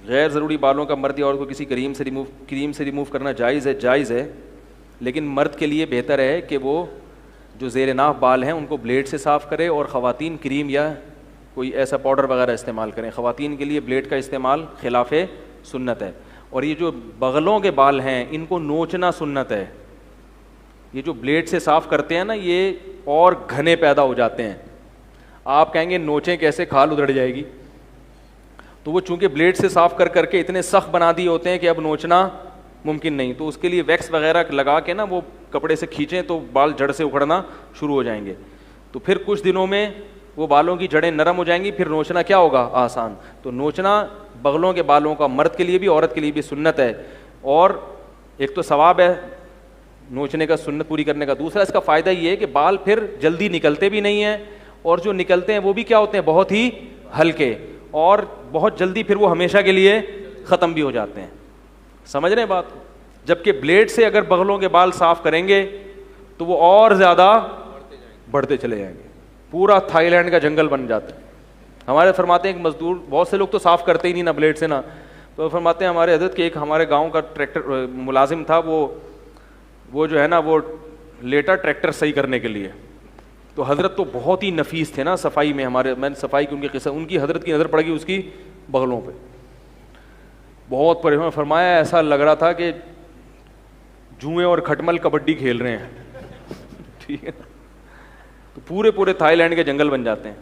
غیر ضروری بالوں کا مرد یا عورت کو کسی کریم سے ریموو کرنا جائز ہے، لیکن مرد کے لیے بہتر ہے کہ وہ جو زیر ناف بال ہیں ان کو بلیڈ سے صاف کرے، اور خواتین کریم یا کوئی ایسا پاؤڈر وغیرہ استعمال کریں. خواتین کے لیے بلیڈ کا استعمال خلاف سنت ہے. اور یہ جو بغلوں کے بال ہیں ان کو نوچنا سنت ہے. یہ جو بلیڈ سے صاف کرتے ہیں نا یہ اور گھنے پیدا ہو جاتے ہیں. آپ کہیں گے نوچیں کیسے، کھال ادھڑ جائے گی. تو وہ چونکہ بلیڈ سے صاف کر کر کے اتنے سخت بنا دیے ہوتے ہیں کہ اب نوچنا ممکن نہیں. تو اس کے لیے ویکس وغیرہ لگا کے نا وہ کپڑے سے کھینچیں تو بال جڑ سے اکھڑنا شروع ہو جائیں گے. تو پھر کچھ دنوں میں وہ بالوں کی جڑیں نرم ہو جائیں گی، پھر نوچنا کیا ہوگا، آسان. تو نوچنا بغلوں کے بالوں کا مرد کے لیے بھی عورت کے لیے بھی سنت ہے. اور ایک تو ثواب ہے نوچنے کا، سنت پوری کرنے کا. دوسرا اس کا فائدہ یہ ہے کہ بال پھر جلدی نکلتے بھی نہیں ہیں، اور جو نکلتے ہیں وہ بھی کیا ہوتے ہیں، بہت ہی ہلکے، اور بہت جلدی پھر وہ ہمیشہ کے لیے ختم بھی ہو جاتے ہیں. سمجھ رہے ہیں بات؟ جبکہ بلیڈ سے اگر بغلوں کے بال صاف کریں گے تو وہ اور زیادہ بڑھتے چلے جائیں گے، پورا تھائی لینڈ کا جنگل بن جاتا ہے. ہمارے فرماتے ہیں ایک مزدور، بہت سے لوگ تو صاف کرتے ہی نہیں نا بلیڈ سے نا، تو فرماتے ہیں ہمارے حضرت کے ایک ہمارے گاؤں کا ٹریکٹر ملازم تھا، وہ جو ہے نا وہ لیٹا ٹریکٹر صحیح کرنے کے لیے. تو حضرت تو بہت ہی نفیس تھے نا صفائی میں، میں نے صفائی کی ان کی قصہ، ان کی حضرت کی نظر پڑ گئی اس کی بغلوں پہ، بہت پریشان. فرمایا ایسا لگ رہا تھا کہ جوئیں اور کھٹمل کبڈی کھیل رہے ہیں. ٹھیک ہے، تو پورے تھائی لینڈ کے جنگل بن جاتے ہیں.